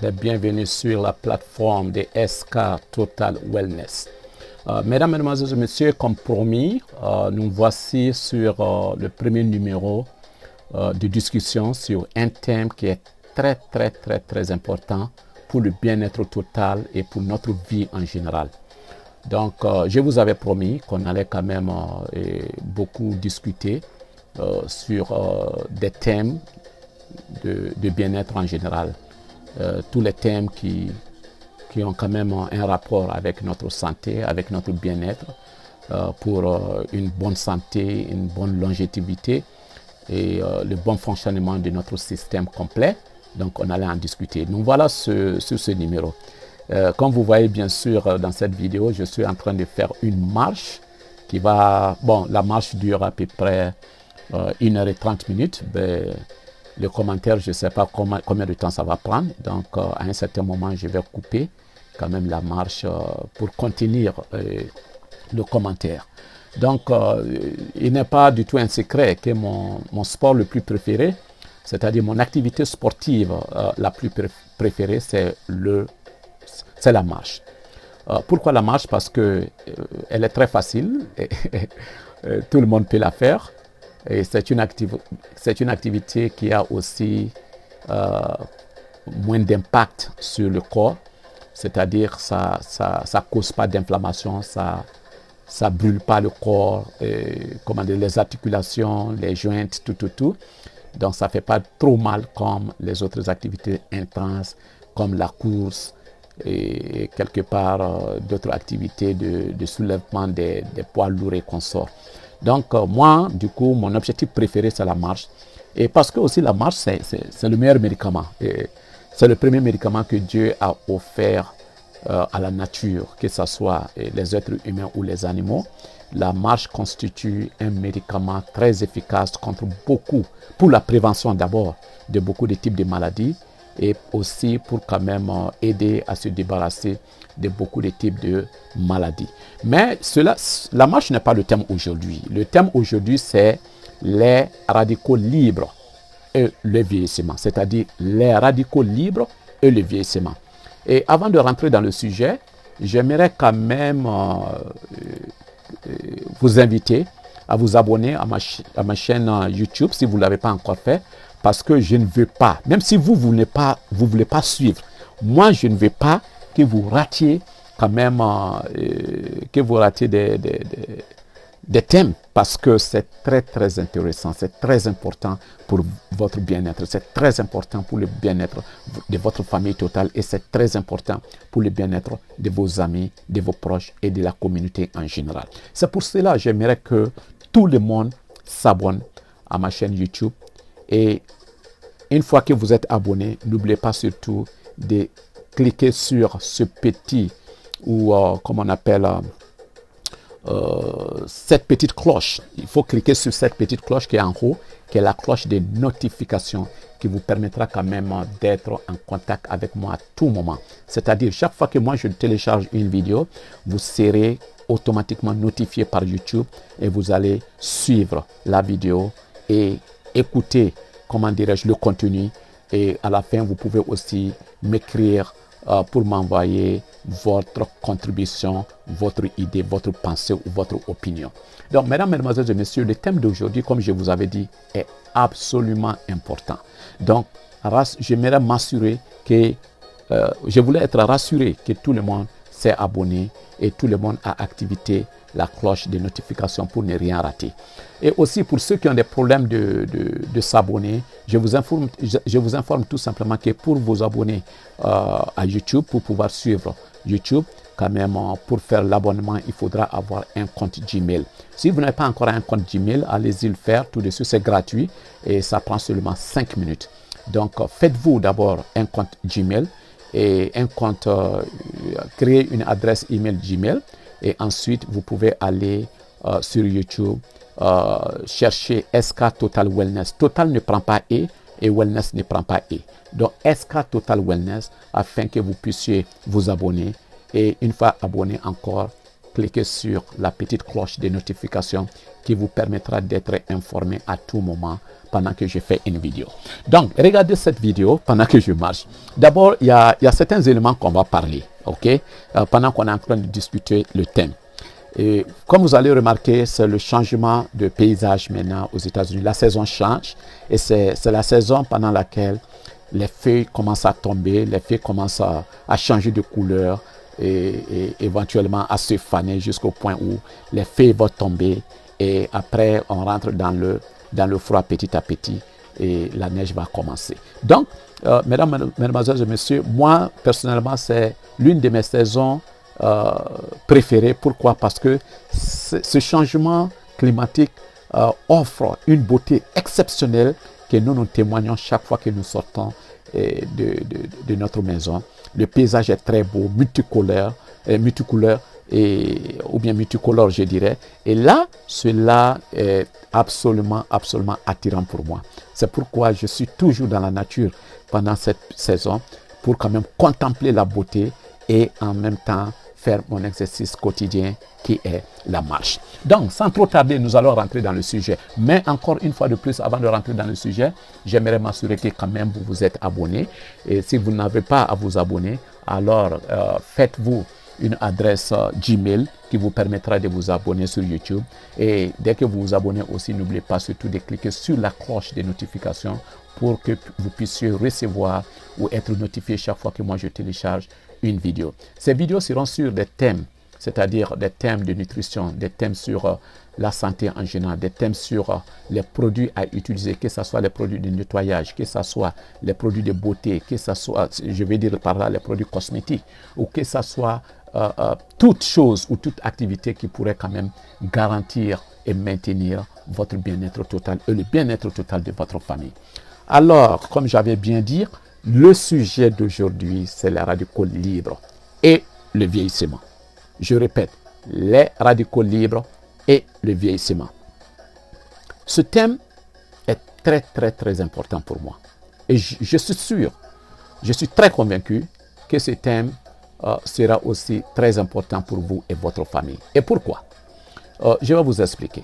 les bienvenus sur la plateforme de SK Total Wellness. Mesdames, Mesdemoiselles et Messieurs, comme promis, nous voici sur le premier numéro de discussion sur un thème qui est très important pour le bien-être total et pour notre vie en général. Donc, je vous avais promis qu'on allait quand même beaucoup discuter sur des thèmes de bien-être en général. Tous les thèmes qui ont quand même un rapport avec notre santé, avec notre bien-être, pour une bonne santé, une bonne longévité et le bon fonctionnement de notre système complet. Donc, on allait en discuter. Nous voilà sur ce numéro. Comme vous voyez bien sûr dans cette vidéo, je suis en train de faire une marche qui va... Bon, la marche dure à peu près 1h30. Le commentaire, je ne sais pas combien de temps ça va prendre. Donc, à un certain moment, je vais couper quand même la marche pour contenir le commentaire. Donc, il n'est pas du tout un secret que mon sport le plus préféré, c'est-à-dire mon activité sportive la plus préférée, c'est la marche. Pourquoi la marche? Parce qu'elle est très facile, tout le monde peut la faire. Et c'est une activité qui a aussi moins d'impact sur le corps, c'est-à-dire ça cause pas d'inflammation, ça brûle pas le corps, les articulations, les joints, tout. Donc ça fait pas trop mal comme les autres activités intenses, comme la course et quelque part d'autres activités de soulèvement des poids lourds et consorts. Donc moi, du coup, mon objectif préféré, c'est la marche. Et parce que aussi la marche, c'est le meilleur médicament. C'est le premier médicament que Dieu a offert à la nature, que ce soit les êtres humains ou les animaux. La marche constitue un médicament très efficace pour la prévention d'abord de beaucoup de types de maladies et aussi pour quand même aider à se débarrasser de beaucoup de types de maladies. Mais la marche n'est pas le thème aujourd'hui. Le thème aujourd'hui, c'est les radicaux libres et le vieillissement, c'est-à-dire les radicaux libres et le vieillissement. Et avant de rentrer dans le sujet, j'aimerais quand même vous inviter à vous abonner à ma chaîne YouTube si vous ne l'avez pas encore fait, parce que je ne veux pas, même si vous voulez pas suivre, moi je ne veux pas que vous ratiez quand même des thèmes, parce que c'est très intéressant, c'est très important pour votre bien-être, c'est très important pour le bien-être de votre famille totale et c'est très important pour le bien-être de vos amis, de vos proches et de la communauté en général. C'est pour cela que j'aimerais que tout le monde s'abonne à ma chaîne YouTube et une fois que vous êtes abonné, n'oubliez pas surtout de cliquer sur ce petit ou comme on appelle cette petite cloche. Il faut cliquer sur cette petite cloche qui est en haut, qui est la cloche de notification qui vous permettra quand même d'être en contact avec moi à tout moment. C'est-à-dire, chaque fois que moi je télécharge une vidéo, vous serez automatiquement notifié par YouTube et vous allez suivre la vidéo et écouter, comment dirais-je, le contenu. Et à la fin, vous pouvez aussi m'écrire pour m'envoyer votre contribution, votre idée, votre pensée ou votre opinion. Donc, mesdames, mesdemoiselles et messieurs, le thème d'aujourd'hui, comme je vous avais dit, est absolument important. Donc, j'aimerais m'assurer que, je voulais être rassuré que tout le monde s'est abonné et tout le monde a activé la cloche de notification pour ne rien rater. Et aussi pour ceux qui ont des problèmes de s'abonner, je vous informe tout simplement que pour vous abonner à YouTube, pour pouvoir suivre YouTube, quand même pour faire l'abonnement, il faudra avoir un compte Gmail. Si vous n'avez pas encore un compte Gmail, allez-y le faire tout de suite, c'est gratuit et ça prend seulement 5 minutes. Donc faites-vous d'abord un compte Gmail et un compte, créer une adresse email Gmail. Et ensuite, vous pouvez aller sur YouTube, chercher SK Total Wellness. Total ne prend pas et Wellness ne prend pas et. Donc, SK Total Wellness, afin que vous puissiez vous abonner. Et une fois abonné encore, cliquer sur la petite cloche des notifications qui vous permettra d'être informé à tout moment pendant que je fais une vidéo. Donc, regardez cette vidéo pendant que je marche. D'abord, il y a certains éléments qu'on va parler, ok, pendant qu'on est en train de discuter le thème. Et comme vous allez remarquer, c'est le changement de paysage maintenant aux États-Unis. La saison change et c'est la saison pendant laquelle les feuilles commencent à tomber, les feuilles commencent à changer de couleur et éventuellement à se faner jusqu'au point où les feuilles vont tomber et après on rentre dans le froid petit à petit et la neige va commencer. Donc, mesdames, mesdemoiselles et messieurs, moi personnellement c'est l'une de mes saisons préférées. Pourquoi? Parce que ce changement climatique offre une beauté exceptionnelle que nous témoignons chaque fois que nous sortons de notre maison. Le paysage est très beau, multicolore, ou bien multicolore, je dirais. Et là, cela est absolument attirant pour moi. C'est pourquoi je suis toujours dans la nature pendant cette saison pour quand même contempler la beauté et en même temps faire mon exercice quotidien qui est la marche. Donc, sans trop tarder, nous allons rentrer dans le sujet. Mais encore une fois de plus, avant de rentrer dans le sujet, j'aimerais m'assurer que quand même vous vous êtes abonné. Et si vous n'avez pas à vous abonner, alors faites-vous une adresse Gmail qui vous permettra de vous abonner sur YouTube. Et dès que vous vous abonnez aussi, n'oubliez pas surtout de cliquer sur la cloche des notifications pour que vous puissiez recevoir ou être notifié chaque fois que moi je télécharge une vidéo. Ces vidéos seront sur des thèmes, c'est-à-dire des thèmes de nutrition, des thèmes sur la santé en général, des thèmes sur les produits à utiliser, que ce soit les produits de nettoyage, que ce soit les produits de beauté, que ce soit, je vais dire par là, les produits cosmétiques, ou que ce soit toute chose ou toute activité qui pourrait quand même garantir et maintenir votre bien-être total et le bien-être total de votre famille. Alors, comme j'avais bien dit, le sujet d'aujourd'hui, c'est les radicaux libres et le vieillissement. Je répète, les radicaux libres et le vieillissement. Ce thème est très important pour moi. Et je suis sûr, je suis très convaincu que ce thème sera aussi très important pour vous et votre famille. Et pourquoi? Je vais vous expliquer.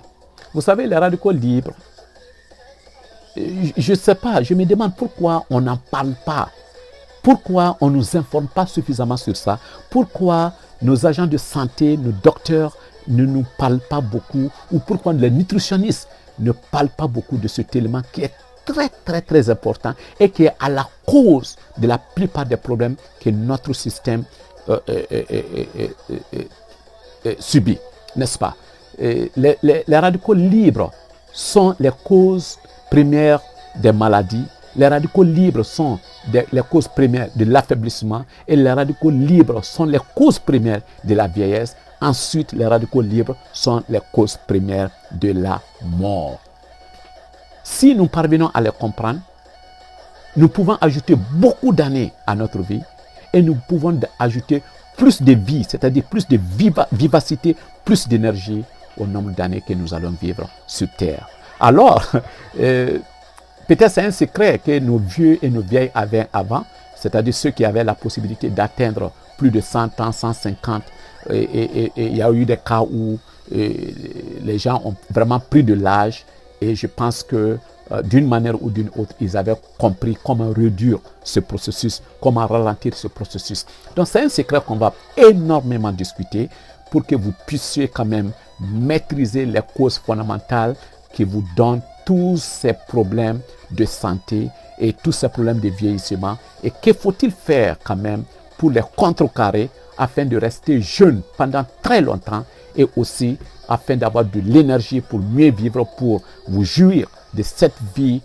Vous savez, les radicaux libres, je ne sais pas, je me demande pourquoi on n'en parle pas. Pourquoi on ne nous informe pas suffisamment sur ça? Pourquoi nos agents de santé, nos docteurs ne nous parlent pas beaucoup? Ou pourquoi les nutritionnistes ne parlent pas beaucoup de cet élément qui est très important et qui est à la cause de la plupart des problèmes que notre système subit, n'est-ce pas? Les radicaux libres sont les causes premières des maladies. Les radicaux libres sont les causes premières de l'affaiblissement et les radicaux libres sont les causes premières de la vieillesse. Ensuite, les radicaux libres sont les causes premières de la mort. Si nous parvenons à les comprendre, nous pouvons ajouter beaucoup d'années à notre vie et nous pouvons ajouter plus de vie, c'est-à-dire plus de vivacité, plus d'énergie au nombre d'années que nous allons vivre sur Terre. Alors, peut-être c'est un secret que nos vieux et nos vieilles avaient avant, c'est-à-dire ceux qui avaient la possibilité d'atteindre plus de 100 ans, 150. Et il y a eu des cas où les gens ont vraiment pris de l'âge et je pense que d'une manière ou d'une autre, ils avaient compris comment réduire ce processus, comment ralentir ce processus. Donc c'est un secret qu'on va énormément discuter pour que vous puissiez quand même maîtriser les causes fondamentales qui vous donnent tous ces problèmes de santé et tous ces problèmes de vieillissement. Et que faut-il faire quand même pour les contrecarrer afin de rester jeune pendant très longtemps et aussi afin d'avoir de l'énergie pour mieux vivre, pour vous jouir de cette vie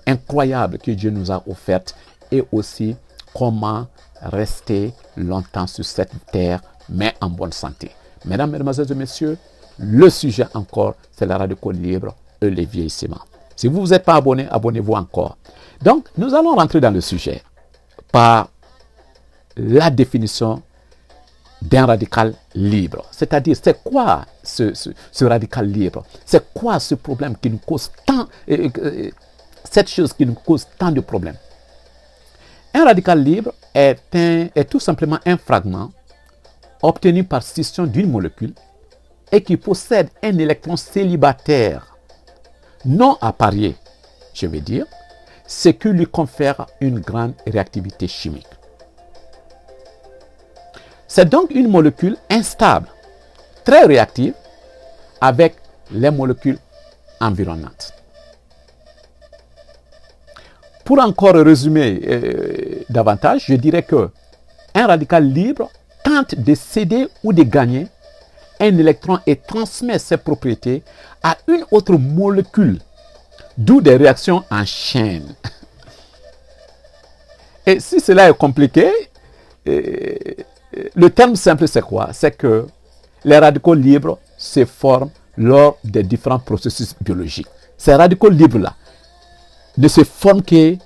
incroyable que Dieu nous a offerte et aussi comment rester longtemps sur cette terre mais en bonne santé. Mesdames, mesdemoiselles et messieurs, le sujet encore, c'est la radicaux libre et le vieillissement. Si vous n'êtes pas abonné, abonnez-vous encore. Donc, nous allons rentrer dans le sujet par la définition d'un radical libre. C'est-à-dire, c'est quoi ce radical libre? C'est quoi ce problème qui nous cause tant, cette chose qui nous cause tant de problèmes? Un radical libre est tout simplement un fragment obtenu par scission d'une molécule et qui possède un électron célibataire non apparié, je veux dire, ce qui lui confère une grande réactivité chimique. C'est donc une molécule instable, très réactive avec les molécules environnantes. Pour encore résumer davantage, je dirais que un radical libre tente de céder ou de gagner un électron et transmet ses propriétés à une autre molécule, d'où des réactions en chaîne. Et si cela est compliqué, le terme simple c'est quoi? C'est que les radicaux libres se forment lors des différents processus biologiques. Ces radicaux libres-là ne se forment que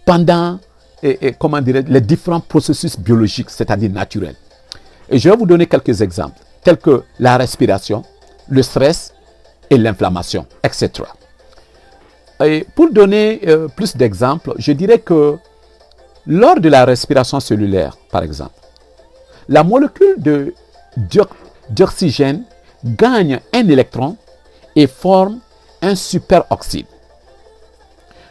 pendant les différents processus biologiques, c'est-à-dire naturels. Et je vais vous donner quelques exemples, tels que la respiration, le stress et l'inflammation, etc. Et pour donner plus d'exemples, je dirais que lors de la respiration cellulaire, par exemple, la molécule d'oxygène gagne un électron et forme un superoxyde.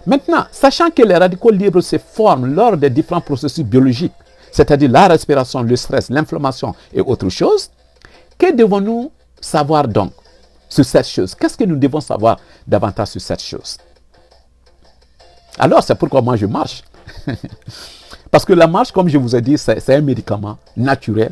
Maintenant, sachant que les radicaux libres se forment lors des différents processus biologiques, c'est-à-dire la respiration, le stress, l'inflammation et autre chose, que devons-nous savoir donc sur cette chose? Qu'est-ce que nous devons savoir davantage sur cette chose? Alors, c'est pourquoi moi je marche. Parce que la marche, comme je vous ai dit, c'est un médicament naturel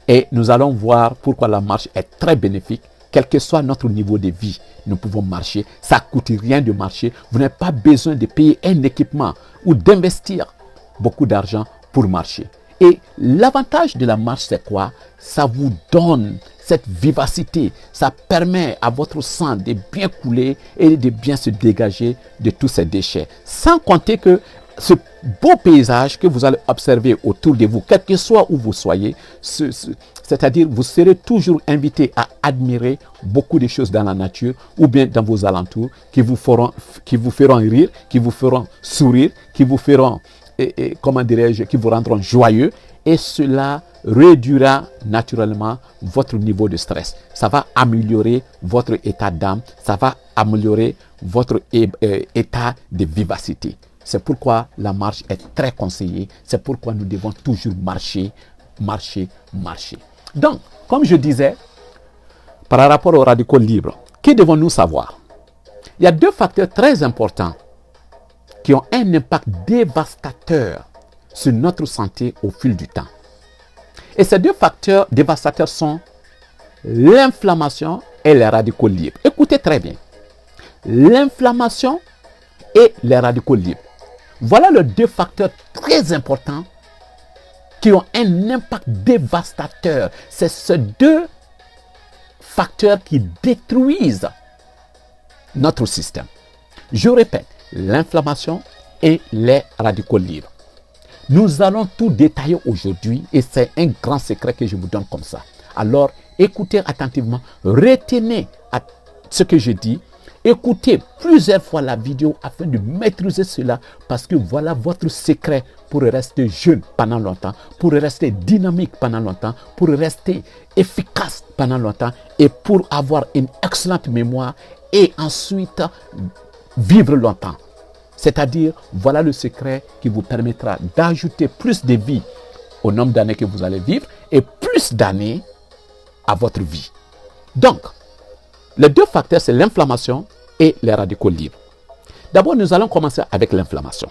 et nous allons voir pourquoi la marche est très bénéfique. Quel que soit notre niveau de vie, nous pouvons marcher. Ça ne coûte rien de marcher. Vous n'avez pas besoin de payer un équipement ou d'investir beaucoup d'argent pour marcher. Et l'avantage de la marche, c'est quoi? Ça vous donne cette vivacité. Ça permet à votre sang de bien couler et de bien se dégager de tous ces déchets. Sans compter que ce beau paysage que vous allez observer autour de vous, quel que soit où vous soyez, c'est-à-dire vous serez toujours invité à admirer beaucoup de choses dans la nature ou bien dans vos alentours qui vous feront rire, qui vous feront sourire, qui vous feront, comment dirais-je, qui vous rendront joyeux, et cela réduira naturellement votre niveau de stress. Ça va améliorer votre état d'âme, ça va améliorer votre état de vivacité. C'est pourquoi la marche est très conseillée. C'est pourquoi nous devons toujours marcher, marcher, marcher. Donc, comme je disais, par rapport aux radicaux libres, que devons-nous savoir? Il y a deux facteurs très importants qui ont un impact dévastateur sur notre santé au fil du temps. Et ces deux facteurs dévastateurs sont l'inflammation et les radicaux libres. Écoutez très bien. L'inflammation et les radicaux libres. Voilà les deux facteurs très importants qui ont un impact dévastateur. C'est ces deux facteurs qui détruisent notre système. Je répète, l'inflammation et les radicaux libres. Nous allons tout détailler aujourd'hui et c'est un grand secret que je vous donne comme ça. Alors, écoutez attentivement, retenez ce que je dis. Écoutez plusieurs fois la vidéo afin de maîtriser cela parce que voilà votre secret pour rester jeune pendant longtemps, pour rester dynamique pendant longtemps, pour rester efficace pendant longtemps et pour avoir une excellente mémoire et ensuite vivre longtemps. C'est-à-dire, voilà le secret qui vous permettra d'ajouter plus de vie au nombre d'années que vous allez vivre et plus d'années à votre vie. Donc, les deux facteurs, c'est l'inflammation et les radicaux libres. D'abord, nous allons commencer avec l'inflammation.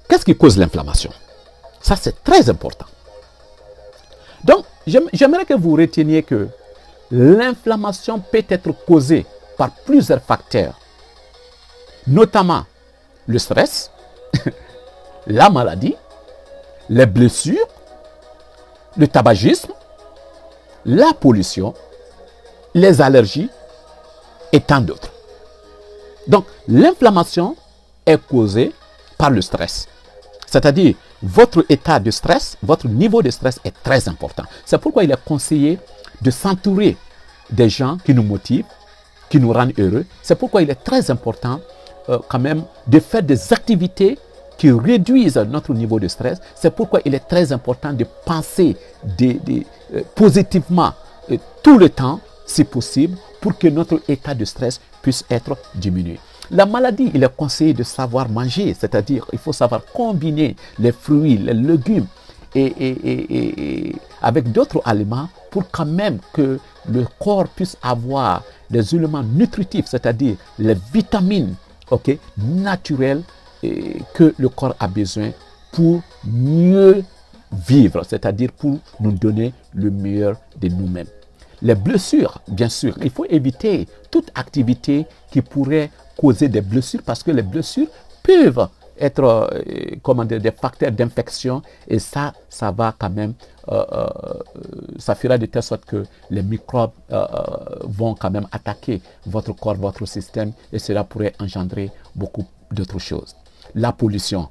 Qu'est-ce qui cause l'inflammation? Ça, c'est très important. Donc, j'aimerais que vous reteniez que l'inflammation peut être causée par plusieurs facteurs, notamment le stress, la maladie, les blessures, le tabagisme, la pollution, les allergies et tant d'autres. Donc, l'inflammation est causée par le stress. C'est-à-dire, votre état de stress, votre niveau de stress est très important. C'est pourquoi il est conseillé de s'entourer des gens qui nous motivent, qui nous rendent heureux. C'est pourquoi il est très important quand même de faire des activités qui réduisent notre niveau de stress. C'est pourquoi il est très important de penser positivement tout le temps, si possible, pour que notre état de stress puisse être diminué. La maladie, il est conseillé de savoir manger, c'est-à-dire il faut savoir combiner les fruits, les légumes et avec d'autres aliments pour quand même que le corps puisse avoir des éléments nutritifs, c'est-à-dire les vitamines naturelles que le corps a besoin pour mieux vivre, c'est-à-dire pour nous donner le meilleur de nous-mêmes. Les blessures, bien sûr, il faut éviter toute activité qui pourrait causer des blessures parce que les blessures peuvent être des facteurs d'infection et ça va quand même, ça fera de telle sorte que les microbes vont quand même attaquer votre corps, votre système et cela pourrait engendrer beaucoup d'autres choses. La pollution,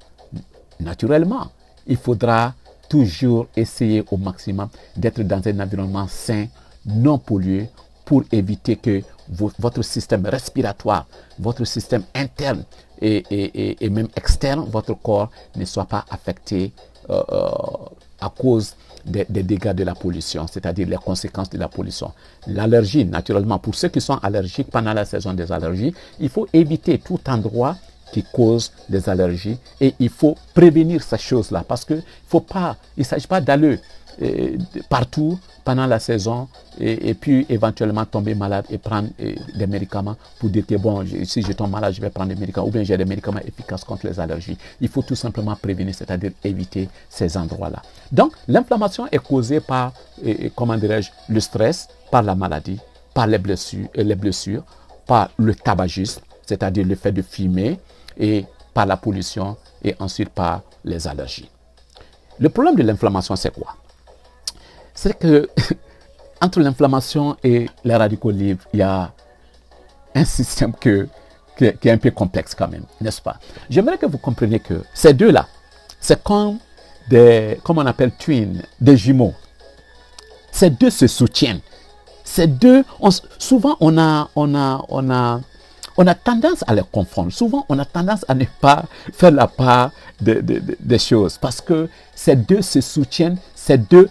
naturellement, il faudra toujours essayer au maximum d'être dans un environnement sain, non pollué, pour éviter que votre système respiratoire, votre système interne et même externe, votre corps ne soit pas affecté à cause des dégâts de la pollution, c'est-à-dire les conséquences de la pollution. L'allergie, naturellement, pour ceux qui sont allergiques pendant la saison des allergies, il faut éviter tout endroit qui cause des allergies et il faut prévenir ces choses-là parce qu'il ne s'agit pas d'aller partout pendant la saison et puis éventuellement tomber malade et prendre des médicaments pour dire que bon, si je tombe malade, je vais prendre des médicaments ou bien j'ai des médicaments efficaces contre les allergies. Il faut tout simplement prévenir, c'est-à-dire éviter ces endroits-là. Donc, l'inflammation est causée par, comment dirais-je, le stress, par la maladie, par les blessures, par le tabagisme, c'est-à-dire le fait de fumer, et par la pollution et ensuite par les allergies. Le problème de l'inflammation, c'est quoi? C'est que entre l'inflammation et les radicaux libres, il y a un système qui est un peu complexe quand même, n'est-ce pas? J'aimerais que vous compreniez que ces deux-là, c'est comme on appelle twins, des jumeaux. Ces deux se soutiennent. Ces deux, souvent on a tendance à les confondre. Souvent, on a tendance à ne pas faire la part des choses parce que ces deux se soutiennent, ces deux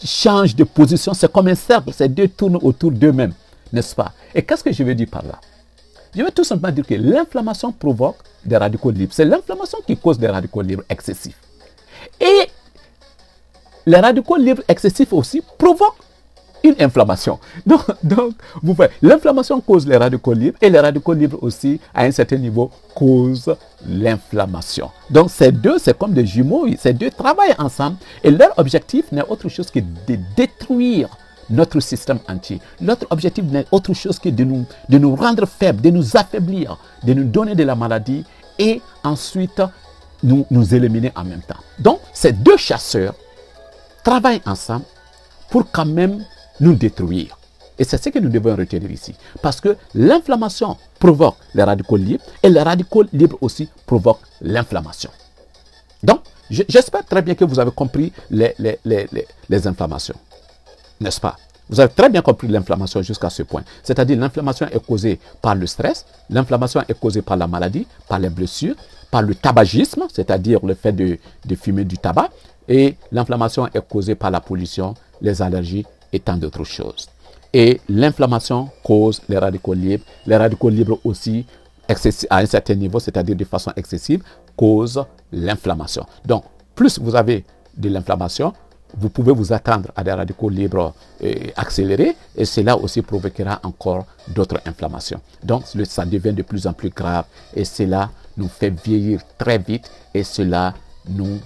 changent de position. C'est comme un cercle, ces deux tournent autour d'eux-mêmes, n'est-ce pas? Et qu'est-ce que je veux dire par là? Je veux tout simplement dire que l'inflammation provoque des radicaux libres. C'est l'inflammation qui cause des radicaux libres excessifs. Et les radicaux libres excessifs aussi provoquent une inflammation. Donc vous voyez, l'inflammation cause les radicaux libres et les radicaux libres aussi, à un certain niveau, causent l'inflammation. Donc ces deux, c'est comme des jumeaux, ces deux travaillent ensemble et leur objectif n'est autre chose que de détruire notre système entier. Notre objectif n'est autre chose que de nous rendre faibles, de nous affaiblir, de nous donner de la maladie et ensuite nous éliminer en même temps. Donc ces deux chasseurs travaillent ensemble pour quand même nous détruire. Et c'est ce que nous devons retenir ici. Parce que l'inflammation provoque les radicaux libres et les radicaux libres aussi provoquent l'inflammation. Donc, j'espère très bien que vous avez compris les inflammations. N'est-ce pas? Vous avez très bien compris l'inflammation jusqu'à ce point. C'est-à-dire l'inflammation est causée par le stress, l'inflammation est causée par la maladie, par les blessures, par le tabagisme, c'est-à-dire le fait de fumer du tabac, et l'inflammation est causée par la pollution, les allergies et tant d'autres choses. Et l'inflammation cause les radicaux libres. Les radicaux libres aussi, à un certain niveau, c'est-à-dire de façon excessive, causent l'inflammation. Donc, plus vous avez de l'inflammation, vous pouvez vous attendre à des radicaux libres accélérés et cela aussi provoquera encore d'autres inflammations. Donc, ça devient de plus en plus grave et cela nous fait vieillir très vite et cela nous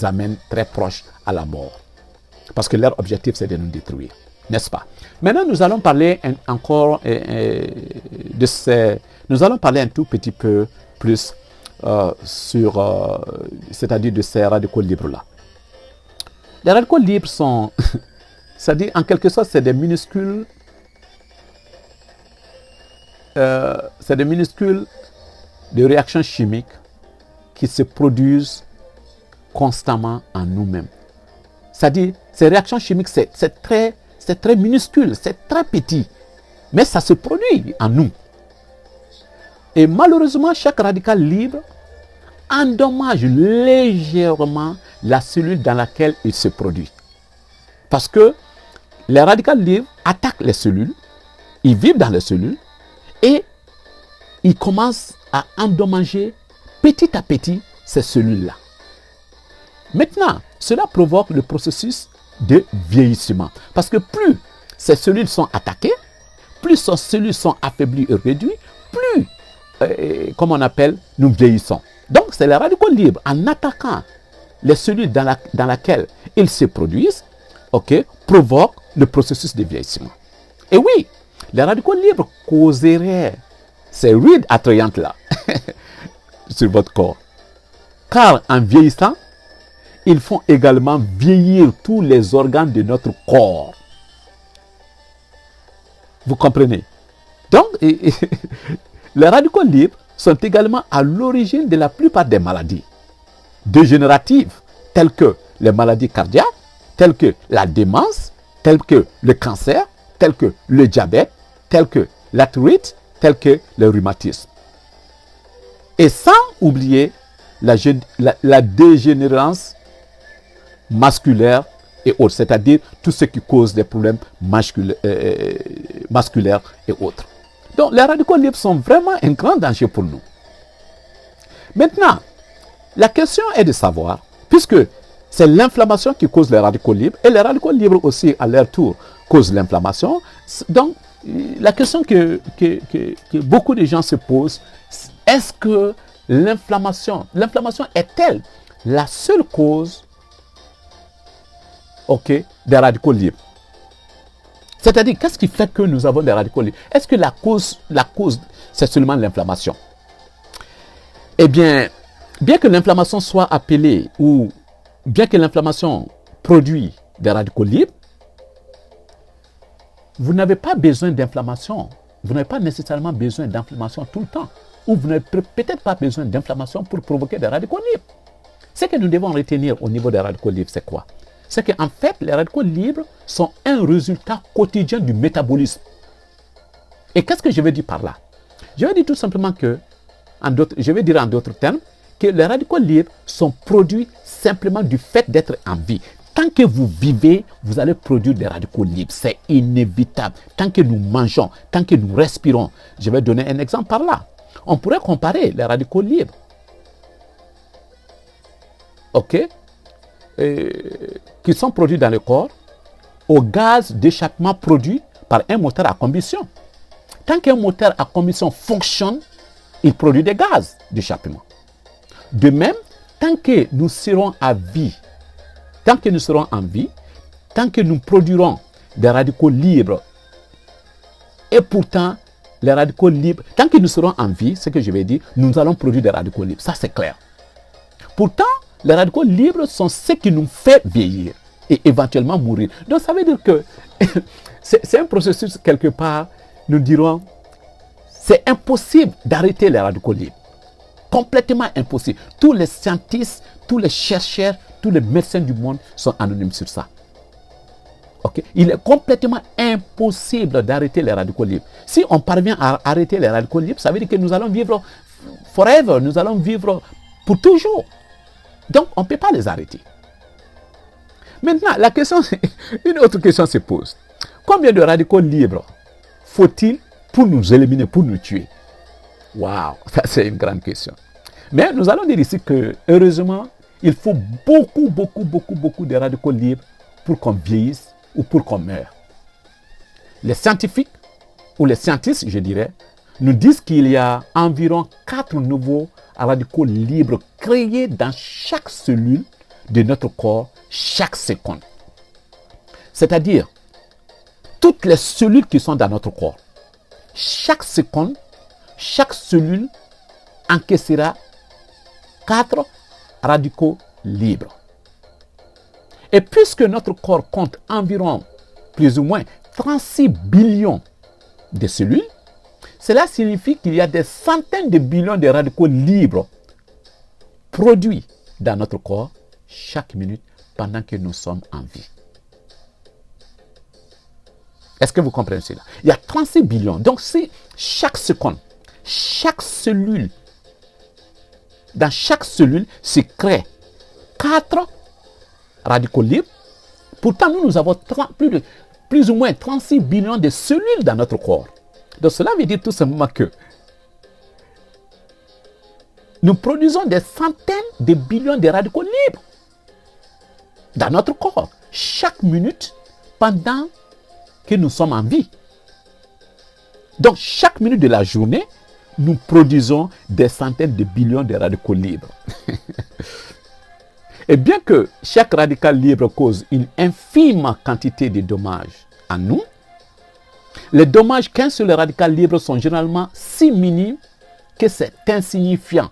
amène très proche à la mort. Parce que leur objectif, c'est de nous détruire. N'est-ce pas? Maintenant, nous allons parler encore de ces... Nous allons parler un tout petit peu plus c'est-à-dire de ces radicaux libres-là. Les radicaux libres sont... c'est-à-dire, en quelque sorte, c'est des minuscules... c'est des minuscules de réactions chimiques qui se produisent constamment en nous-mêmes. C'est-à-dire, ces réactions chimiques, c'est très minuscule, c'est très petit, mais ça se produit en nous. Et malheureusement, chaque radical libre endommage légèrement la cellule dans laquelle il se produit. Parce que les radicaux libres attaquent les cellules, ils vivent dans les cellules et ils commencent à endommager petit à petit ces cellules-là. Maintenant, cela provoque le processus de vieillissement. Parce que plus ces cellules sont attaquées, plus ces cellules sont affaiblies et réduites, plus, comme on appelle, nous vieillissons. Donc, c'est les radicaux libres, en attaquant les cellules dans laquelle ils se produisent, provoquent le processus de vieillissement. Et oui, les radicaux libres causeraient ces rides attrayantes-là sur votre corps. Car en vieillissant, ils font également vieillir tous les organes de notre corps. Vous comprenez? Donc, les radicaux libres sont également à l'origine de la plupart des maladies dégénératives, telles que les maladies cardiaques, telles que la démence, telles que le cancer, telles que le diabète, telles que l'arthrite, telles que le rhumatisme. Et sans oublier la dégénérescence musculaire et autres, c'est-à-dire tout ce qui cause des problèmes musculaires et autres. Donc, les radicaux libres sont vraiment un grand danger pour nous. Maintenant, la question est de savoir, puisque c'est l'inflammation qui cause les radicaux libres, et les radicaux libres aussi, à leur tour, causent l'inflammation. Donc, la question que beaucoup de gens se posent, est-ce que l'inflammation est-elle la seule cause des radicaux libres? C'est-à-dire, qu'est-ce qui fait que nous avons des radicaux libres? Est-ce que la cause, c'est seulement l'inflammation? Eh bien que l'inflammation soit appelée, ou bien que l'inflammation produit des radicaux libres, vous n'avez pas besoin d'inflammation. Vous n'avez pas nécessairement besoin d'inflammation tout le temps. Ou vous n'avez peut-être pas besoin d'inflammation pour provoquer des radicaux libres. Ce que nous devons retenir au niveau des radicaux libres, c'est quoi? C'est qu'en fait, les radicaux libres sont un résultat quotidien du métabolisme. Et qu'est-ce que je veux dire par là? Je veux dire tout simplement que, je vais dire en d'autres termes, que les radicaux libres sont produits simplement du fait d'être en vie. Tant que vous vivez, vous allez produire des radicaux libres. C'est inévitable. Tant que nous mangeons, tant que nous respirons. Je vais donner un exemple par là. On pourrait comparer les radicaux libres, qui sont produits dans le corps, aux gaz d'échappement produits par un moteur à combustion. Tant qu'un moteur à combustion fonctionne, il produit des gaz d'échappement. De même, tant que nous serons en vie, tant que nous produirons des radicaux libres, et pourtant, les radicaux libres, tant que nous serons en vie, ce que je vais dire, nous allons produire des radicaux libres. Ça, c'est clair. Pourtant, les radicaux libres sont ce qui nous fait vieillir et éventuellement mourir. Donc, ça veut dire que c'est un processus, quelque part, nous dirons, c'est impossible d'arrêter les radicaux libres. Complètement impossible. Tous les scientifiques, tous les chercheurs, tous les médecins du monde sont anonymes sur ça. Il est complètement impossible d'arrêter les radicaux libres. Si on parvient à arrêter les radicaux libres, ça veut dire que nous allons vivre forever, nous allons vivre pour toujours. Donc, on ne peut pas les arrêter. Maintenant, une autre question se pose. Combien de radicaux libres faut-il pour nous éliminer, pour nous tuer? Waouh, ça c'est une grande question. Mais nous allons dire ici que, heureusement, il faut beaucoup de radicaux libres pour qu'on vieillisse ou pour qu'on meure. Les scientifiques, ou les scientifiques, je dirais, nous disent qu'il y a environ 4 nouveaux radicaux libres créés dans chaque cellule de notre corps chaque seconde. C'est-à-dire, toutes les cellules qui sont dans notre corps, chaque seconde, chaque cellule encaissera 4 radicaux libres. Et puisque notre corps compte environ plus ou moins 36 billions de cellules, cela signifie qu'il y a des centaines de billions de radicaux libres produits dans notre corps chaque minute pendant que nous sommes en vie. Est-ce que vous comprenez cela? Il y a 36 billions. Donc, si chaque seconde, chaque cellule, dans chaque cellule se crée 4 radicaux libres, pourtant nous avons plus de plus ou moins 36 billions de cellules dans notre corps. Donc cela veut dire tout simplement que nous produisons des centaines de billions de radicaux libres dans notre corps, chaque minute pendant que nous sommes en vie. Donc chaque minute de la journée, nous produisons des centaines de billions de radicaux libres. Et bien que chaque radical libre cause une infime quantité de dommages à nous, les dommages qu'un seul radical libre sont généralement si minimes que c'est insignifiant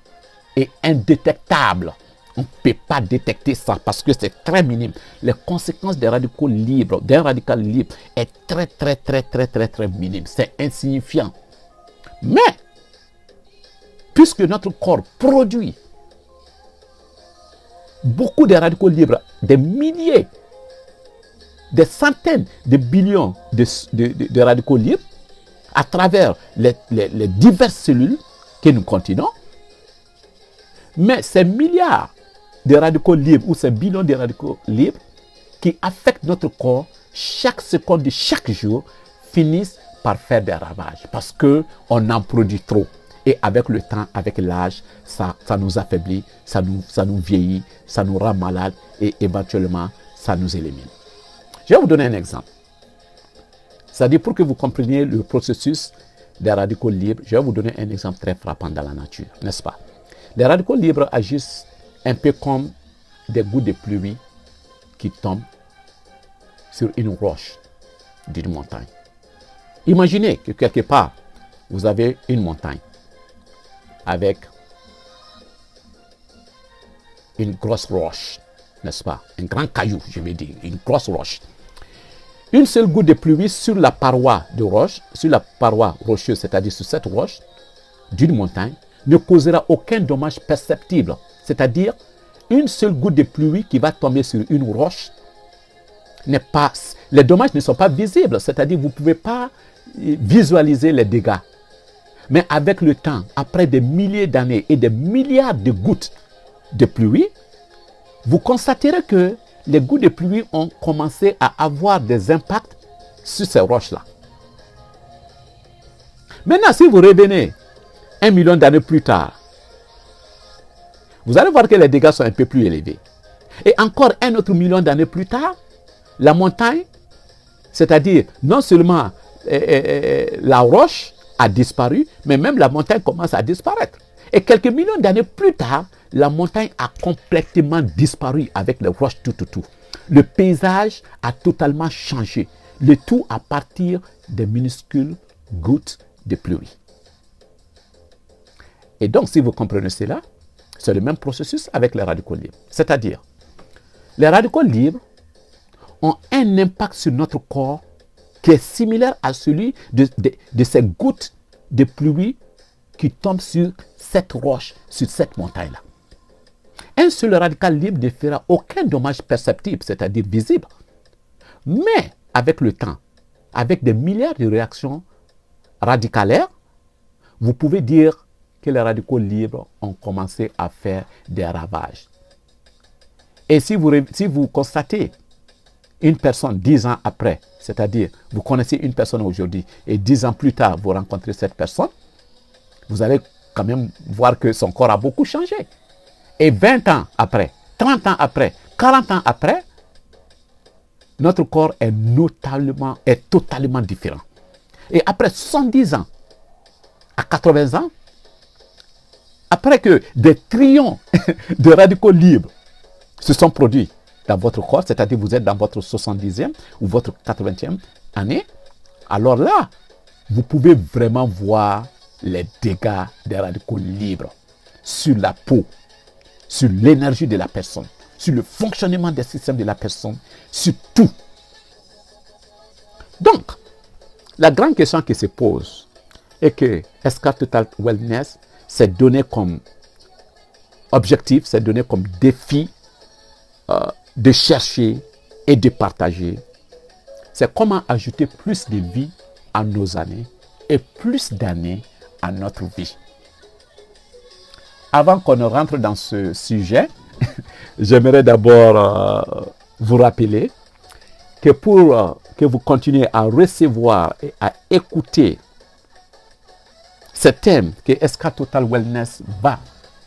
et indétectable. On ne peut pas détecter ça parce que c'est très minime. Les conséquences des radicaux libres, d'un radical libre, est très minime. C'est insignifiant. Mais, puisque notre corps produit beaucoup de radicaux libres, des milliers, des centaines de billions de radicaux libres, à travers les diverses cellules que nous contenons, mais ces milliards de radicaux libres ou ces billions de radicaux libres qui affectent notre corps chaque seconde de chaque jour finissent par faire des ravages parce qu'on en produit trop. Et avec le temps, avec l'âge, ça nous affaiblit, ça nous vieillit, ça nous rend malade et éventuellement, ça nous élimine. Je vais vous donner un exemple. C'est-à-dire pour que vous compreniez le processus des radicaux libres, je vais vous donner un exemple très frappant dans la nature, n'est-ce pas? Les radicaux libres agissent un peu comme des gouttes de pluie qui tombent sur une roche d'une montagne. Imaginez que quelque part, vous avez une montagne avec une grosse roche, n'est-ce pas? Un grand caillou, je vais dire, une grosse roche. Une seule goutte de pluie sur la paroi de roche, sur la paroi rocheuse, c'est-à-dire sur cette roche d'une montagne, ne causera aucun dommage perceptible. C'est-à-dire, une seule goutte de pluie qui va tomber sur une roche, les dommages ne sont pas visibles. C'est-à-dire, vous ne pouvez pas visualiser les dégâts. Mais avec le temps, après des milliers d'années et des milliards de gouttes de pluie, vous constaterez que les gouttes de pluie ont commencé à avoir des impacts sur ces roches-là. Maintenant, si vous revenez 1 million d'années plus tard, vous allez voir que les dégâts sont un peu plus élevés. Et encore 1 autre million d'années plus tard, la montagne, c'est-à-dire non seulement la roche a disparu, mais même la montagne commence à disparaître. Et quelques millions d'années plus tard, la montagne a complètement disparu avec les roches tout. Le paysage a totalement changé. Le tout à partir des minuscules gouttes de pluie. Et donc, si vous comprenez cela, c'est le même processus avec les radicaux libres. C'est-à-dire, les radicaux libres ont un impact sur notre corps qui est similaire à celui de ces gouttes de pluie qui tombent sur cette roche, sur cette montagne-là. Un seul radical libre ne fera aucun dommage perceptible, c'est-à-dire visible. Mais avec le temps, avec des milliards de réactions radicalaires, vous pouvez dire que les radicaux libres ont commencé à faire des ravages. Et si vous constatez une personne 10 ans après, c'est-à-dire vous connaissez une personne aujourd'hui et 10 ans plus tard vous rencontrez cette personne, vous allez quand même voir que son corps a beaucoup changé. Et 20 ans après, 30 ans après, 40 ans après, notre corps est totalement différent. Et après 70 ans, à 80 ans, après que des trillions de radicaux libres se sont produits dans votre corps, c'est-à-dire vous êtes dans votre 70e ou votre 80e année, alors là, vous pouvez vraiment voir les dégâts des radicaux libres sur la peau, sur l'énergie de la personne, sur le fonctionnement des systèmes de la personne, sur tout. Donc, la grande question qui se pose est que SK Total Wellness s'est donné comme objectif, s'est donné comme défi de chercher et de partager. C'est comment ajouter plus de vie à nos années et plus d'années à notre vie. Avant qu'on ne rentre dans ce sujet, j'aimerais d'abord vous rappeler que pour que vous continuez à recevoir et à écouter ces thèmes que SK Total Wellness va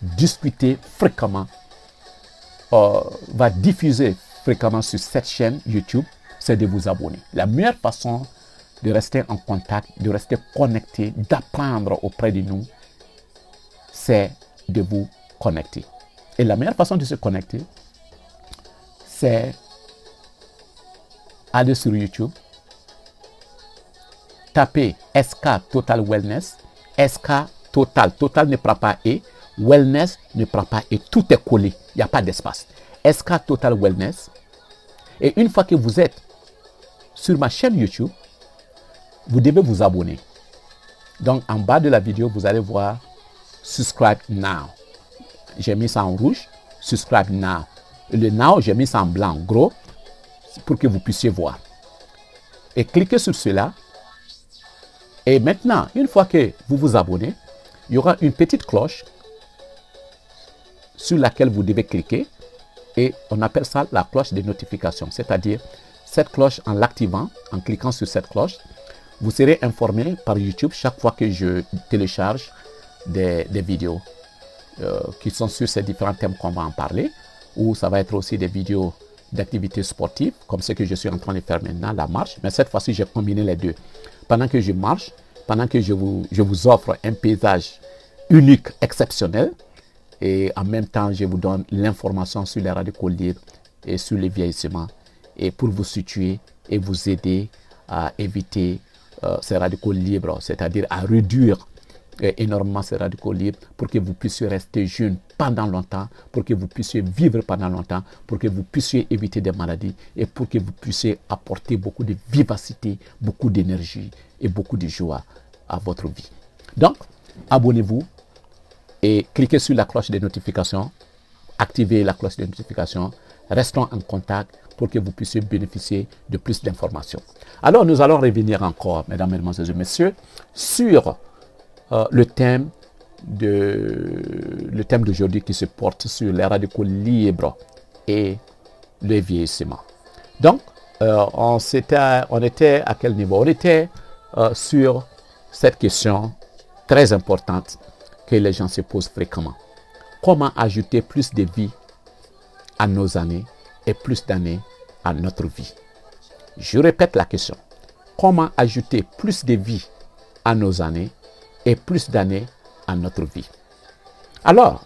discuter fréquemment, va diffuser fréquemment sur cette chaîne YouTube, c'est de vous abonner. La meilleure façon de rester en contact, de rester connecté, d'apprendre auprès de nous, c'est de vous connecter. Et la meilleure façon de se connecter, c'est aller sur YouTube, taper SK Total Wellness, SK Total, Total ne prend pas et, Wellness ne prend pas et, tout est collé, il n'y a pas d'espace. SK Total Wellness. Et une fois que vous êtes sur ma chaîne YouTube, vous devez vous abonner. Donc en bas de la vidéo, vous allez voir Subscribe Now. J'ai mis ça en rouge, Subscribe Now. Le Now, j'ai mis ça en blanc, gros, pour que vous puissiez voir. Et cliquez sur cela. Et maintenant, une fois que vous vous abonnez, il y aura une petite cloche sur laquelle vous devez cliquer. Et on appelle ça la cloche de notification. C'est-à-dire, cette cloche, en l'activant, en cliquant sur cette cloche, vous serez informé par YouTube chaque fois que je télécharge des vidéos qui sont sur ces différents thèmes qu'on va en parler. Ou ça va être aussi des vidéos d'activités sportives, comme ce que je suis en train de faire maintenant, la marche. Mais cette fois-ci, j'ai combiné les deux. Pendant que je marche, pendant que je vous offre un paysage unique, exceptionnel, et en même temps, je vous donne l'information sur les radicaux libres et sur les vieillissements, et pour vous situer et vous aider à éviter ces radicaux libres, c'est-à-dire à réduire énormément ces radicaux libres pour que vous puissiez rester jeune pendant longtemps, pour que vous puissiez vivre pendant longtemps, pour que vous puissiez éviter des maladies et pour que vous puissiez apporter beaucoup de vivacité, beaucoup d'énergie et beaucoup de joie à votre vie. Donc, abonnez-vous et cliquez sur la cloche de notification, activez la cloche de notification, restons en contact pour que vous puissiez bénéficier de plus d'informations. Alors, nous allons revenir encore, mesdames, mesdemoiselles et messieurs, sur le thème d'aujourd'hui qui se porte sur les radicaux libres et le vieillissement. Donc, on était à quel niveau? On était sur cette question très importante que les gens se posent fréquemment. Comment ajouter plus de vie à nos années et plus d'années à notre vie? Je répète la question. Comment ajouter plus de vie à nos années et plus d'années à notre vie? Alors,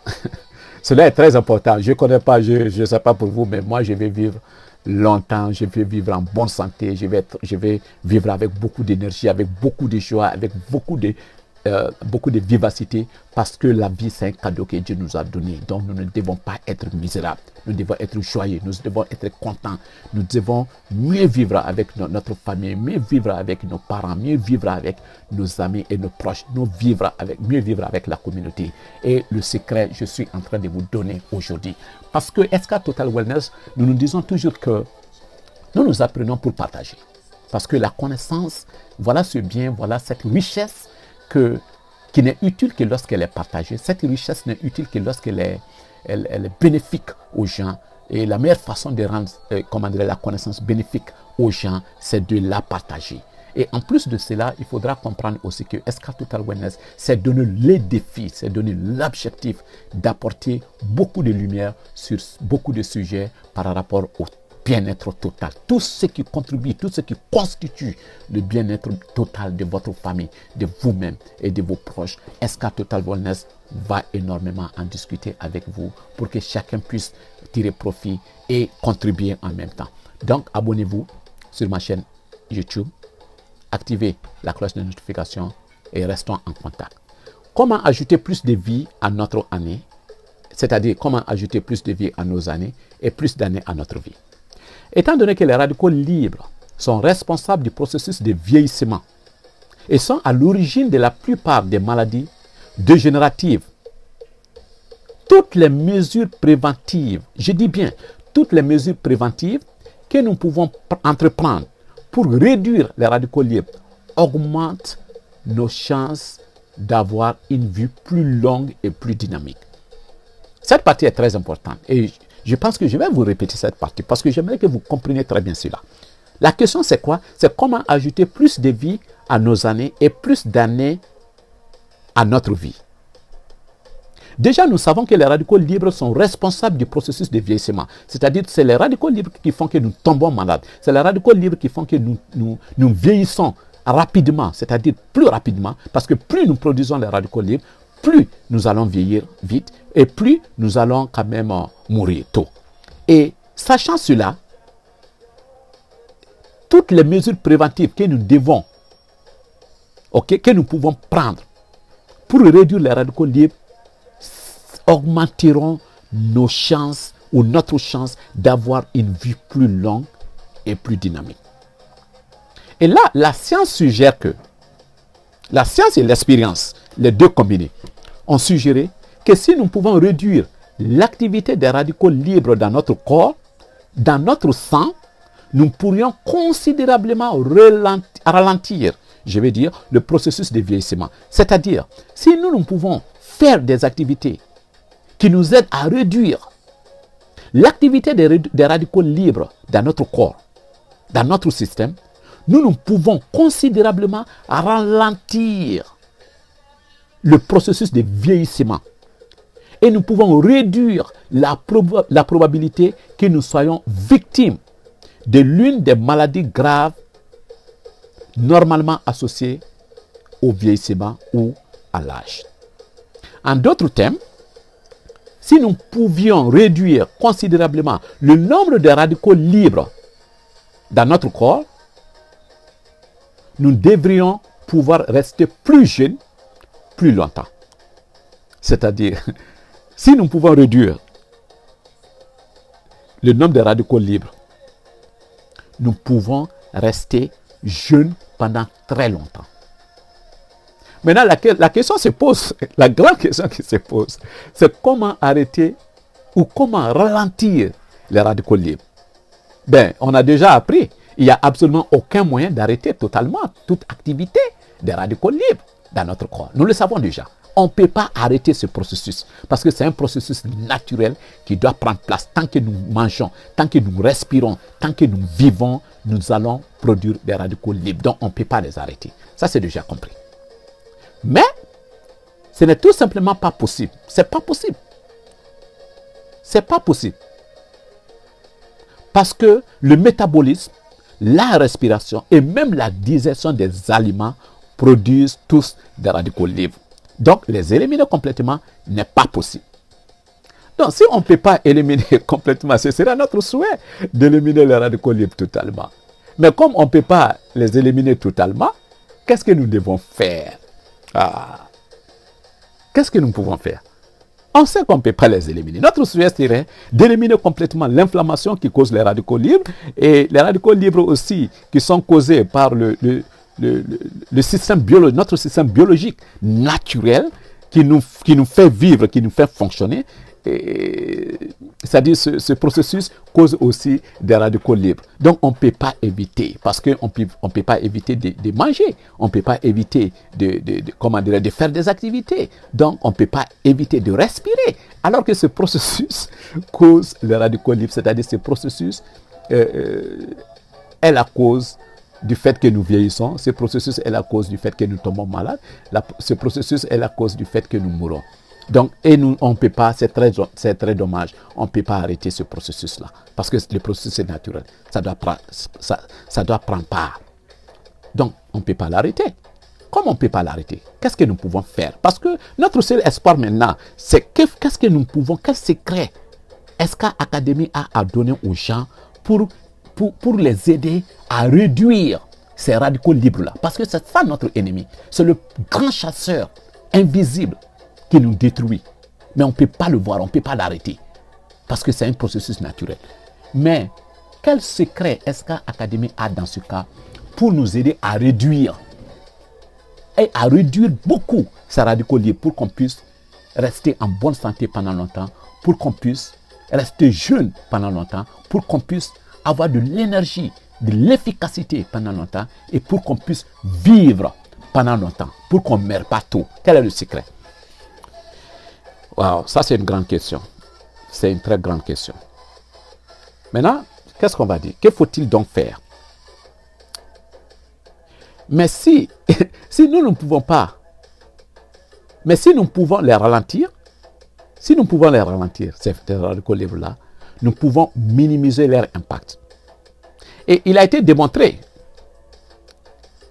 cela est très important. Je ne connais pas, je ne sais pas pour vous, mais moi, je vais vivre longtemps, je vais vivre en bonne santé, je vais vivre avec beaucoup d'énergie, avec beaucoup de joie, avec beaucoup de vivacité, parce que la vie, c'est un cadeau que Dieu nous a donné. Donc, nous ne devons pas être misérables. Nous devons être joyeux, nous devons être contents. Nous devons mieux vivre avec notre famille, mieux vivre avec nos parents, mieux vivre avec nos amis et nos proches, mieux vivre avec la communauté. Et le secret, je suis en train de vous donner aujourd'hui. Parce que SK Total Wellness, nous nous disons toujours que nous apprenons pour partager. Parce que la connaissance, voilà ce bien, voilà cette richesse qui n'est utile que lorsqu'elle est partagée. Cette richesse n'est utile que lorsqu'elle est bénéfique aux gens. Et la meilleure façon de rendre la connaissance bénéfique aux gens, c'est de la partager. Et en plus de cela, il faudra comprendre aussi que SK Total Wellness, c'est donner les défis, c'est donner l'objectif d'apporter beaucoup de lumière sur beaucoup de sujets par rapport au bien-être total. Tout ce qui contribue, tout ce qui constitue le bien-être total de votre famille, de vous-même et de vos proches. SK Total Wellness va énormément en discuter avec vous pour que chacun puisse tirer profit et contribuer en même temps. Donc, abonnez-vous sur ma chaîne YouTube, activez la cloche de notification et restons en contact. Comment ajouter plus de vie à notre année, c'est-à-dire comment ajouter plus de vie à nos années et plus d'années à notre vie. Étant donné que les radicaux libres sont responsables du processus de vieillissement et sont à l'origine de la plupart des maladies dégénératives, toutes les mesures préventives, je dis bien toutes les mesures préventives que nous pouvons entreprendre pour réduire les radicaux libres augmentent nos chances d'avoir une vie plus longue et plus dynamique. Cette partie est très importante et je pense que je vais vous répéter cette partie parce que j'aimerais que vous compreniez très bien cela. La question, c'est quoi? C'est comment ajouter plus de vie à nos années et plus d'années à notre vie. Déjà, nous savons que les radicaux libres sont responsables du processus de vieillissement. C'est-à-dire que c'est les radicaux libres qui font que nous tombons malades. C'est les radicaux libres qui font que nous vieillissons rapidement, c'est-à-dire plus rapidement, parce que plus nous produisons les radicaux libres, plus nous allons vieillir vite et plus nous allons quand même mourir tôt. Et sachant cela, toutes les mesures préventives que nous devons, que nous pouvons prendre pour réduire les radicaux libres, augmenteront nos chances ou notre chance d'avoir une vie plus longue et plus dynamique. Et là, la science suggère que, la science et l'expérience, les deux combinés, ont suggéré que si nous pouvons réduire l'activité des radicaux libres dans notre corps, dans notre sang, nous pourrions considérablement ralentir, je vais dire, le processus de vieillissement. C'est-à-dire, si nous pouvons faire des activités qui nous aident à réduire l'activité des radicaux libres dans notre corps, dans notre système, nous pouvons considérablement ralentir le processus de vieillissement. Et nous pouvons réduire la probabilité que nous soyons victimes de l'une des maladies graves normalement associées au vieillissement ou à l'âge. En d'autres termes, si nous pouvions réduire considérablement le nombre de radicaux libres dans notre corps, nous devrions pouvoir rester plus jeunes plus longtemps. C'est-à-dire, si nous pouvons réduire le nombre de radicaux libres, nous pouvons rester jeunes pendant très longtemps. Maintenant, la question se pose, la grande question qui se pose, c'est comment arrêter ou comment ralentir les radicaux libres. Ben, on a déjà appris, il n'y a absolument aucun moyen d'arrêter totalement toute activité des radicaux libres dans notre corps. Nous le savons déjà. On ne peut pas arrêter ce processus parce que c'est un processus naturel qui doit prendre place. Tant que nous mangeons, tant que nous respirons, tant que nous vivons, nous allons produire des radicaux libres. Donc, on ne peut pas les arrêter. Ça, c'est déjà compris. Mais, ce n'est tout simplement pas possible. C'est pas possible. C'est pas possible. Parce que le métabolisme, la respiration et même la digestion des aliments produisent tous des radicaux libres. Donc, les éliminer complètement n'est pas possible. Donc, si on ne peut pas éliminer complètement, ce sera notre souhait d'éliminer les radicaux libres totalement. Mais comme on ne peut pas les éliminer totalement, qu'est-ce que nous devons faire? Qu'est-ce que nous pouvons faire? On sait qu'on ne peut pas les éliminer. Notre souhait serait d'éliminer complètement l'inflammation qui cause les radicaux libres et les radicaux libres aussi qui sont causés par le système biologique, notre système biologique naturel qui nous fait vivre, qui nous fait fonctionner. C'est-à-dire ce processus cause aussi des radicaux libres. Donc on ne peut pas éviter, parce qu'on ne peut pas éviter de manger, on ne peut pas éviter de faire des activités, donc on ne peut pas éviter de respirer, alors que ce processus cause les radicaux libres, c'est-à-dire ce processus est la cause du fait que nous vieillissons, ce processus est la cause du fait que nous tombons malades, ce processus est la cause du fait que nous mourons. Donc, et nous, on ne peut pas, c'est très dommage, on ne peut pas arrêter ce processus-là, parce que le processus est naturel, ça doit prendre part. Donc, on ne peut pas l'arrêter. Comme on ne peut pas l'arrêter, qu'est-ce que nous pouvons faire? Parce que notre seul espoir maintenant, c'est qu'est-ce que nous pouvons, quel secret SK Academy a à donner aux gens pour les aider à réduire ces radicaux libres-là. Parce que c'est ça notre ennemi. C'est le grand chasseur invisible qui nous détruit. Mais on ne peut pas le voir, on ne peut pas l'arrêter. Parce que c'est un processus naturel. Mais quel secret SK Academy a dans ce cas pour nous aider à réduire et à réduire beaucoup ces radicaux libres pour qu'on puisse rester en bonne santé pendant longtemps, pour qu'on puisse rester jeune pendant longtemps, pour qu'on puisse avoir de l'énergie, de l'efficacité pendant longtemps et pour qu'on puisse vivre pendant longtemps, pour qu'on ne meure pas tôt. Quel est le secret? Wow, ça c'est une grande question. C'est une très grande question. Maintenant, qu'est-ce qu'on va dire? Que faut-il donc faire? Mais si, si nous ne pouvons pas, mais si nous pouvons les ralentir, ces radicaux libres-là, nous pouvons minimiser leur impact. Et il a été démontré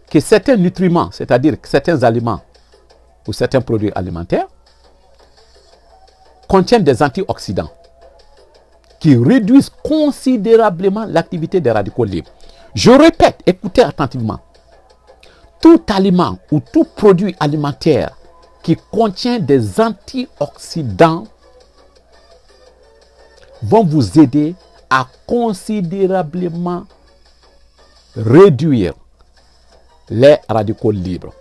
que certains nutriments, c'est-à-dire certains aliments ou certains produits alimentaires, contiennent des antioxydants qui réduisent considérablement l'activité des radicaux libres. Je répète, écoutez attentivement. Tout aliment ou tout produit alimentaire qui contient des antioxydants vont vous aider à considérablement réduire les radicaux libres.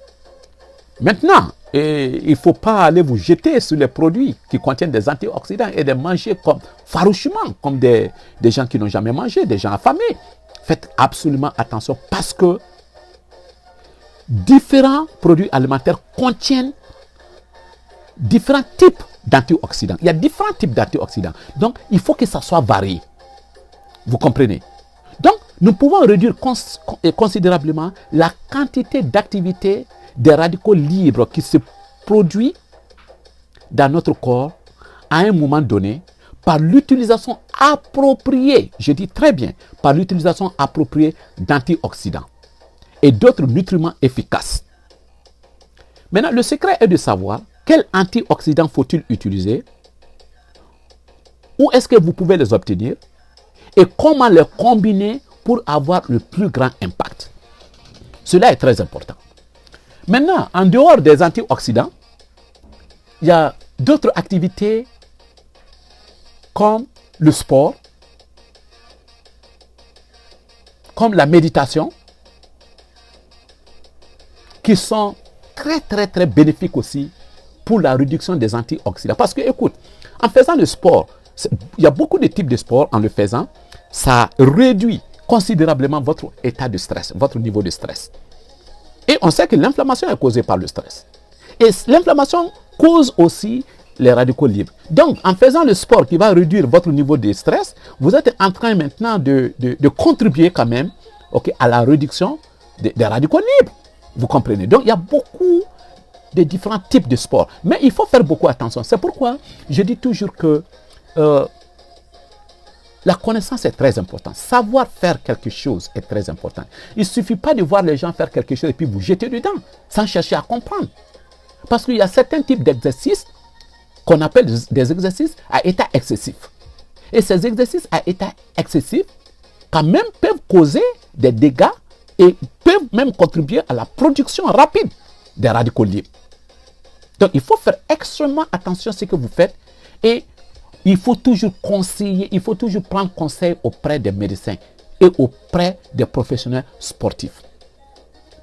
Maintenant, il ne faut pas aller vous jeter sur les produits qui contiennent des antioxydants et de manger comme farouchement, comme des gens qui n'ont jamais mangé, des gens affamés. Faites absolument attention parce que différents produits alimentaires contiennent différents types d'antioxydants. Il y a différents types d'antioxydants. Donc, il faut que ça soit varié. Vous comprenez? Donc, nous pouvons réduire considérablement la quantité d'activité des radicaux libres qui se produit dans notre corps à un moment donné par l'utilisation appropriée, je dis très bien, par l'utilisation appropriée d'antioxydants et d'autres nutriments efficaces. Maintenant, le secret est de savoir quels antioxydants faut-il utiliser, où est-ce que vous pouvez les obtenir et comment les combiner pour avoir le plus grand impact. Cela est très important. Maintenant, en dehors des antioxydants, il y a d'autres activités comme le sport, comme la méditation, qui sont très très très bénéfiques aussi pour la réduction des antioxydants. Parce que, écoute, en faisant le sport, il y a beaucoup de types de sport en le faisant, ça réduit considérablement votre état de stress, votre niveau de stress. Et on sait que l'inflammation est causée par le stress. Et l'inflammation cause aussi les radicaux libres. Donc, en faisant le sport qui va réduire votre niveau de stress, vous êtes en train maintenant de contribuer quand même, okay, à la réduction des radicaux libres. Vous comprenez? Donc, il y a beaucoup de différents types de sports. Mais il faut faire beaucoup attention. C'est pourquoi je dis toujours que la connaissance est très importante. Savoir faire quelque chose est très important. Il ne suffit pas de voir les gens faire quelque chose et puis vous jeter dedans, sans chercher à comprendre. Parce qu'il y a certains types d'exercices qu'on appelle des exercices à état excessif. Et ces exercices à état excessif, quand même, peuvent causer des dégâts et peuvent même contribuer à la production rapide des radicaux libres. Donc, il faut faire extrêmement attention à ce que vous faites et il faut toujours conseiller, il faut toujours prendre conseil auprès des médecins et auprès des professionnels sportifs.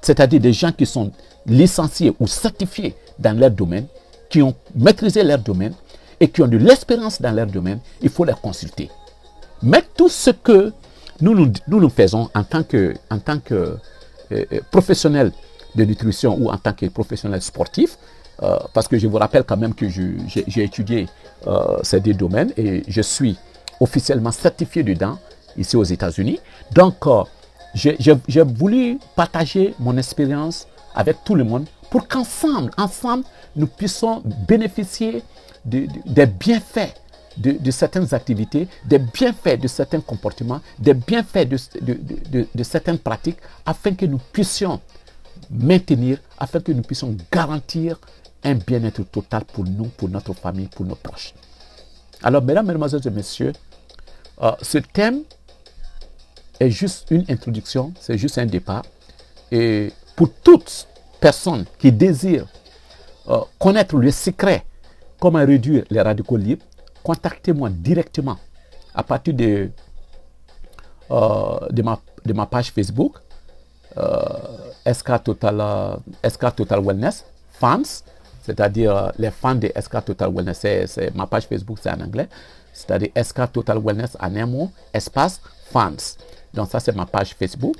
C'est-à-dire des gens qui sont licenciés ou certifiés dans leur domaine, qui ont maîtrisé leur domaine et qui ont de l'expérience dans leur domaine, il faut les consulter. Mais tout ce que nous faisons en tant que professionnels de nutrition ou en tant que professionnels sportifs, parce que je vous rappelle quand même que j'ai étudié ces deux domaines et je suis officiellement certifié dedans ici aux États-Unis. Donc, j'ai voulu partager mon expérience avec tout le monde pour qu'ensemble, nous puissions bénéficier des bienfaits de certaines activités, des bienfaits de certains comportements, des bienfaits de certaines pratiques, afin que nous puissions maintenir, afin que nous puissions garantir un bien-être total pour nous, pour notre famille, pour nos proches. Alors, mesdames, mesdemoiselles et messieurs, ce thème est juste une introduction, c'est juste un départ. Et pour toute personne qui désire connaître le secret, comment réduire les radicaux libres, contactez-moi directement à partir de ma page Facebook, SK Total Wellness Fans, c'est-à-dire les fans de SK Total Wellness, c'est ma page Facebook, c'est en anglais, c'est-à-dire SK Total Wellness en un mot, espace Fans. Donc ça, c'est ma page Facebook.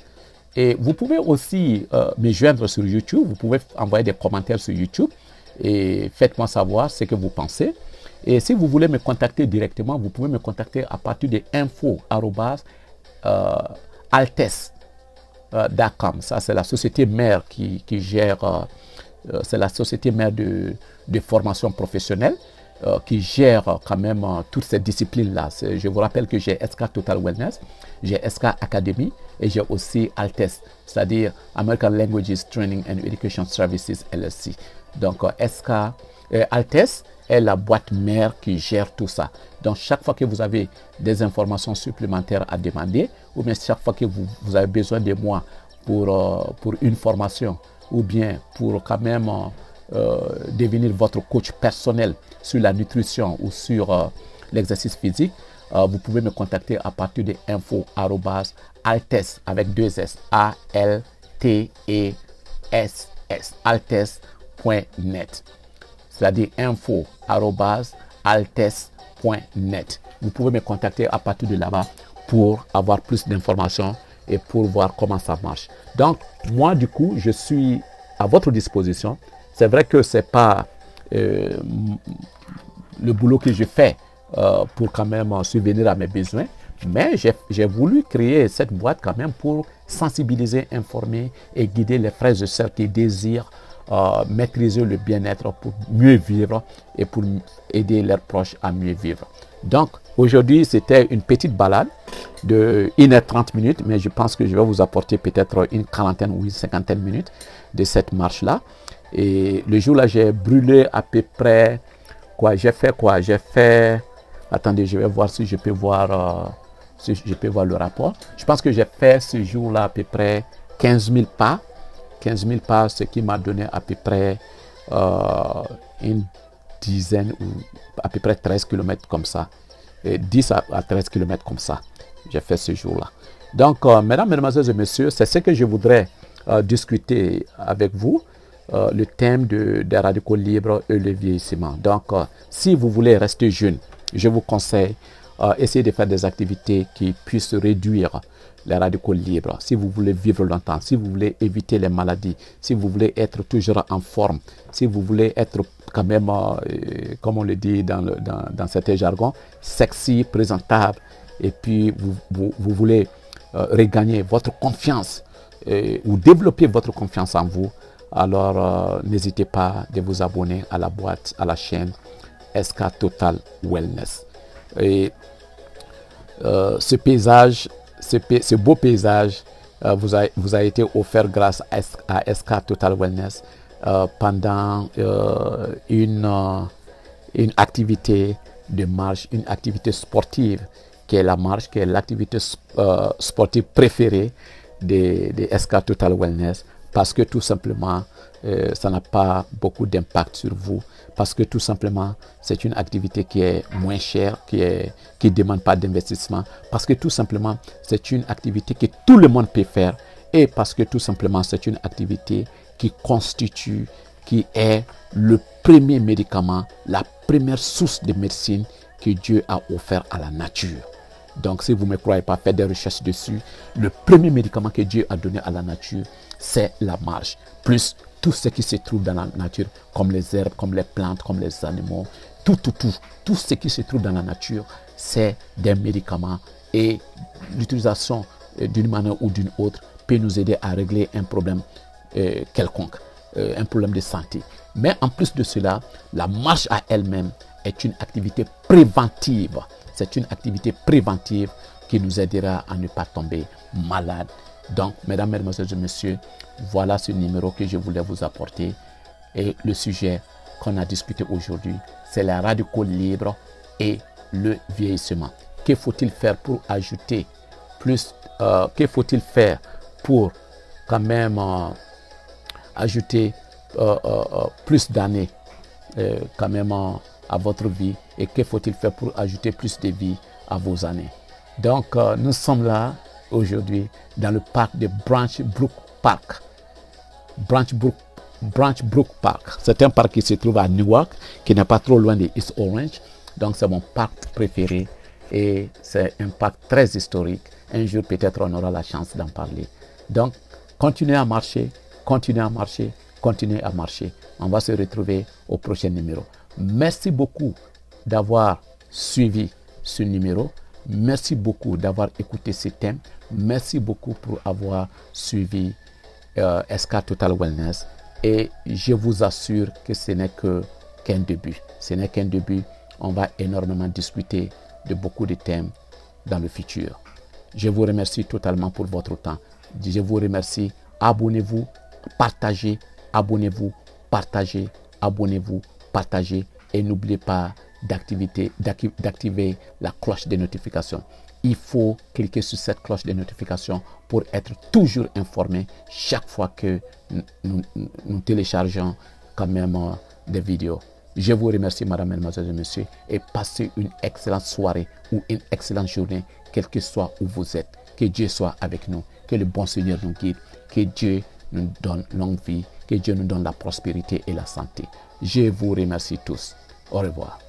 Et vous pouvez aussi me joindre sur YouTube, vous pouvez envoyer des commentaires sur YouTube et faites-moi savoir ce que vous pensez. Et si vous voulez me contacter directement, vous pouvez me contacter à partir de info@altes DACAM. Ça, c'est la société mère qui gère, c'est la société mère de formation professionnelle qui gère quand même toutes ces disciplines-là. Je vous rappelle que j'ai SK Total Wellness, j'ai SK Academy et j'ai aussi ALTES, c'est-à-dire American Languages Training and Education Services LLC. Donc ALTES est la boîte mère qui gère tout ça. Donc chaque fois que vous avez des informations supplémentaires à demander, ou bien chaque fois que vous avez besoin de moi pour une formation, ou bien pour quand même devenir votre coach personnel sur la nutrition ou sur l'exercice physique, vous pouvez me contacter à partir de info@altes avec 2 S, A-L-T-E-S-S, altes.net. C'est-à-dire info@altes.net. Vous pouvez me contacter à partir de là-bas pour avoir plus d'informations et pour voir comment ça marche. Donc, moi, du coup, je suis à votre disposition. C'est vrai que ce n'est pas le boulot que je fais pour quand même subvenir à mes besoins, mais j'ai voulu créer cette boîte quand même pour sensibiliser, informer et guider les frères et sœurs qui désirent maîtriser le bien-être pour mieux vivre et pour aider leurs proches à mieux vivre. Donc aujourd'hui c'était une petite balade de 1h30, mais je pense que je vais vous apporter peut-être une quarantaine ou une cinquantaine de minutes de cette marche-là. Et le jour-là, j'ai brûlé à peu près, j'ai fait, attendez, je vais voir si je peux voir, le rapport. Je pense que j'ai fait ce jour-là à peu près 15 000 pas. 15 000 pas, ce qui m'a donné à peu près une dizaine ou à peu près 13 km comme ça. Et 10 à 13 km comme ça, j'ai fait ce jour-là. Donc, mesdames, mesdemoiselles et messieurs, c'est ce que je voudrais discuter avec vous. Le thème des radicaux libres et le vieillissement. Donc, si vous voulez rester jeune, je vous conseille essayer de faire des activités qui puissent réduire les radicaux libres. Si vous voulez vivre longtemps, si vous voulez éviter les maladies, si vous voulez être toujours en forme, si vous voulez être quand même, comme on le dit dans certains jargons, sexy, présentable, et puis vous voulez regagner votre confiance ou développer votre confiance en vous, alors n'hésitez pas de vous abonner à la boîte, à la chaîne SK Total Wellness. Et ce beau paysage vous a été offert grâce à SK Total Wellness pendant une activité de marche, une activité sportive qui est la marche, qui est l'activité sportive préférée de SK Total Wellness. Parce que tout simplement, ça n'a pas beaucoup d'impact sur vous. Parce que tout simplement, c'est une activité qui est moins chère, qui ne demande pas d'investissement. Parce que tout simplement, c'est une activité que tout le monde peut faire. Et parce que tout simplement, c'est une activité qui est le premier médicament, la première source de médecine que Dieu a offert à la nature. Donc, si vous ne me croyez pas, faites des recherches dessus. Le premier médicament que Dieu a donné à la nature, c'est la marche. Plus tout ce qui se trouve dans la nature, comme les herbes, comme les plantes, comme les animaux, tout ce qui se trouve dans la nature, c'est des médicaments. Et l'utilisation d'une manière ou d'une autre peut nous aider à régler un problème quelconque, un problème de santé. Mais en plus de cela, la marche à elle-même est une activité préventive. C'est une activité préventive qui nous aidera à ne pas tomber malade. Donc, mesdames, mesdemoiselles et messieurs, voilà ce numéro que je voulais vous apporter. Et le sujet qu'on a discuté aujourd'hui, c'est les radicaux libres et le vieillissement. Que faut-il faire pour ajouter plus, que faut-il faire pour quand même ajouter plus d'années quand même à votre vie, et que faut-il faire pour ajouter plus de vie à vos années. Donc nous sommes là aujourd'hui dans le parc de Branch Brook Park. Branch Brook Park, c'est un parc qui se trouve à Newark, qui n'est pas trop loin de East Orange. Donc c'est mon parc préféré et c'est un parc très historique. Un jour peut-être on aura la chance d'en parler. Donc continuez à marcher, continuez à marcher, continuez à marcher. On va se retrouver au prochain numéro. Merci beaucoup d'avoir suivi ce numéro. Merci beaucoup d'avoir écouté ces thèmes. Merci beaucoup pour avoir suivi SK Total Wellness. Et je vous assure que ce n'est qu'un début. Ce n'est qu'un début. On va énormément discuter de beaucoup de thèmes dans le futur. Je vous remercie totalement pour votre temps. Je vous remercie. Abonnez-vous, partagez, abonnez-vous, partagez, abonnez-vous, partagez. Et n'oubliez pas d'activer la cloche de notification. Il faut cliquer sur cette cloche de notification pour être toujours informé chaque fois que nous téléchargeons quand même des vidéos. Je vous remercie, madame, mesdemoiselles et messieurs, et passez une excellente soirée ou une excellente journée, quel que soit où vous êtes. Que Dieu soit avec nous, que le bon Seigneur nous guide, que Dieu nous donne longue vie, que Dieu nous donne la prospérité et la santé. Je vous remercie tous. Au revoir.